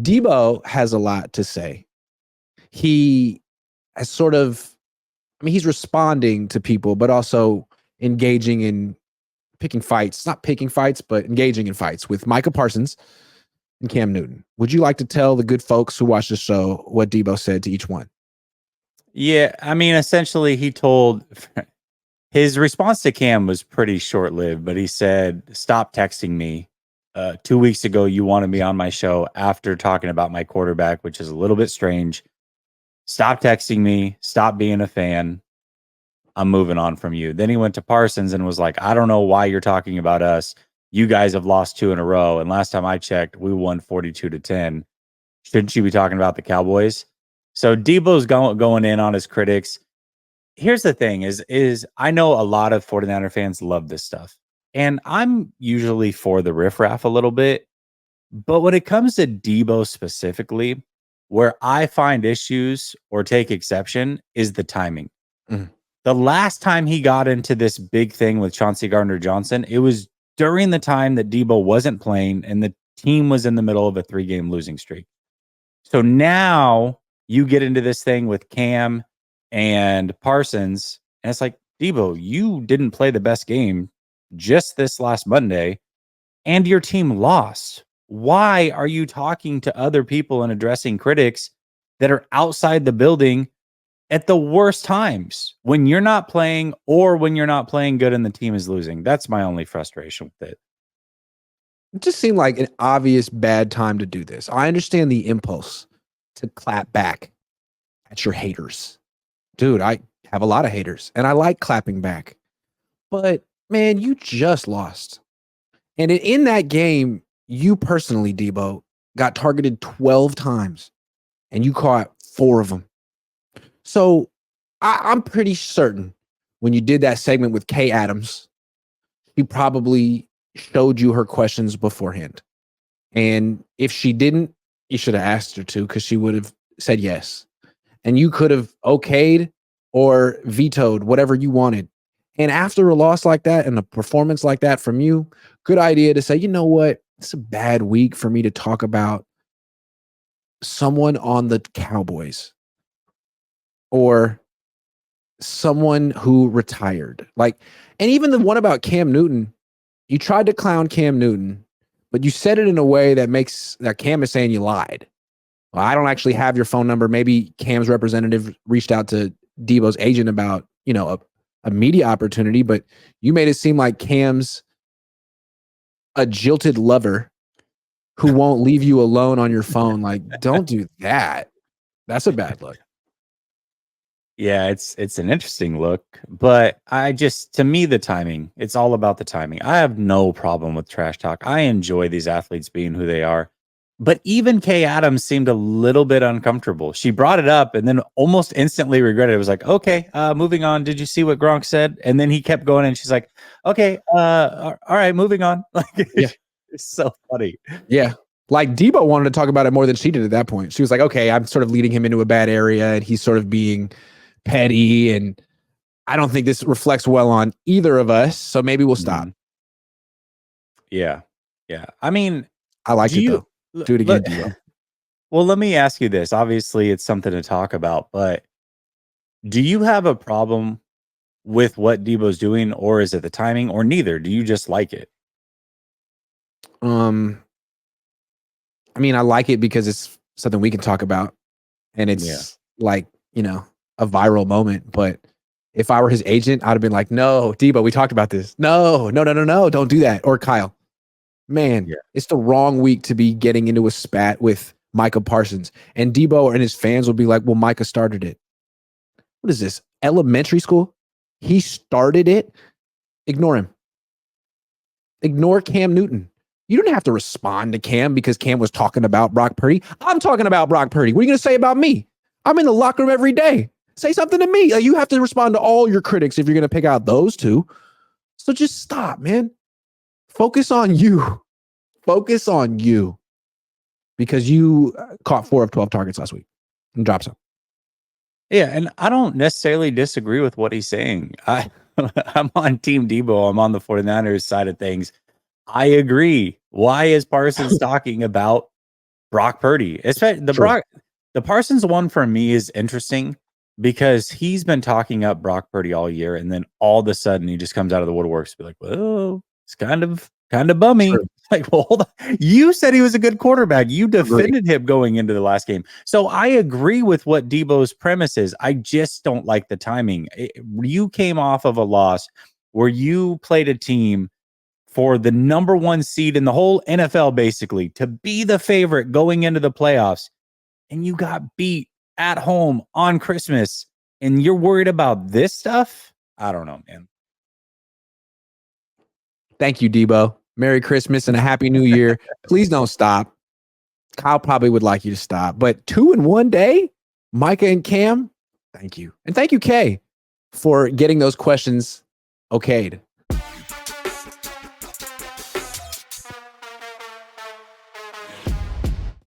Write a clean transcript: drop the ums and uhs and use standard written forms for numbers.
Deebo has a lot to say. He has sort of, I mean, he's responding to people, but also engaging in picking fights, not picking fights, but engaging in fights with Micah Parsons and Cam Newton. Would you like to tell the good folks who watch the show what Deebo said to each one? Yeah, I mean, essentially, he told his response to Cam was pretty short lived, but he said, "Stop texting me. 2 weeks ago, you wanted me on my show after talking about my quarterback, which is a little bit strange. Stop texting me. Stop being a fan. I'm moving on from you." Then he went to Parsons and was like, "I don't know why you're talking about us. You guys have lost 2 in a row. And last time I checked, we won 42-10. Shouldn't you be talking about the Cowboys?" So Debo's going in on his critics. Here's the thing is I know a lot of 49er fans love this stuff. And I'm usually for the riffraff a little bit. But when it comes to Deebo specifically, where I find issues or take exception is the timing. Mhm. The last time he got into this big thing with Chauncey Gardner-Johnson, it was during the time that Deebo wasn't playing and the team was in the middle of a 3-game losing streak. So now you get into this thing with Cam and Parsons, and it's like, Deebo, you didn't play the best game just this last Monday, and your team lost. Why are you talking to other people and addressing critics that are outside the building at the worst times when you're not playing or when you're not playing good and the team is losing? That's my only frustration with it. It just seemed like an obvious bad time to do this. I understand the impulse to clap back at your haters. Dude, I have a lot of haters and I like clapping back. But man, you just lost. And in that game, you personally, Deebo, got targeted 12 times and you caught 4 of them. So I'm pretty certain when you did that segment with Kay Adams, she probably showed you her questions beforehand. And if she didn't, you should have asked her to because she would have said yes. And you could have okayed or vetoed whatever you wanted. And after a loss like that and a performance like that from you, good idea to say, you know what? It's a bad week for me to talk about someone on the Cowboys or someone who retired. Like, and even the one about Cam Newton, you tried to clown Cam Newton, but you said it in a way that makes that Cam is saying you lied. Well, I don't actually have your phone number. Maybe Cam's representative reached out to Deebo's agent about, a media opportunity, but you made it seem like Cam's a jilted lover who won't leave you alone on your phone. Like, don't do that. That's a bad look. Yeah, it's an interesting look, but to me, the timing, it's all about the timing. I have no problem with trash talk. I enjoy these athletes being who they are. But even Kay Adams seemed a little bit uncomfortable. She brought it up and then almost instantly regretted it. It was like, okay, moving on. Did you see what Gronk said? And then he kept going and she's like, okay, all right, moving on. Like, Yeah. It's so funny. Yeah. Like Deebo wanted to talk about it more than she did at that point. She was like, okay, I'm sort of leading him into a bad area and he's sort of being petty. And I don't think this reflects well on either of us. So maybe we'll stop. Yeah. Yeah. I mean, I liked it though. Do it again, Deebo. Well, let me ask you this. Obviously, it's something to talk about, but do you have a problem with what Deebo's doing, or is it the timing, or neither? Do you just like it? I mean, I like it because it's something we can talk about and it's like, a viral moment. But if I were his agent, I'd have been like, no, Deebo, we talked about this. No, don't do that. Or Kyle, man, it's the wrong week to be getting into a spat with Micah Parsons. And Deebo and his fans will be like, well, Micah started it. What is this? Elementary school? He started it. Ignore him. Ignore Cam Newton. You don't have to respond to Cam because Cam was talking about Brock Purdy. I'm talking about Brock Purdy. What are you going to say about me? I'm in the locker room every day. Say something to me. You have to respond to all your critics if you're going to pick out those two. So just stop, man. Focus on you. Focus on you. Because you caught 4 of 12 targets last week and dropped some. Yeah, and I don't necessarily disagree with what he's saying. I'm on Team Deebo. I'm on the 49ers side of things. I agree. Why is Parsons talking about Brock Purdy. Especially the Parsons one for me is interesting because he's been talking up Brock Purdy all year, and then all of a sudden he just comes out of the woodworks to be like, well, it's kind of bummy. True. Like, well, hold on. You said he was a good quarterback. You defended him going into the last game. So I agree with what Deebo's premise is. I just don't like the timing. You came off of a loss where you played a team for the number 1 seed in the whole NFL, basically, to be the favorite going into the playoffs, and you got beat at home on Christmas, and you're worried about this stuff? I don't know, man. Thank you, Deebo. Merry Christmas and a Happy New Year. Please don't stop. Kyle probably would like you to stop, but 2 in 1 day, Micah and Cam, thank you. And thank you, Kay, for getting those questions okayed.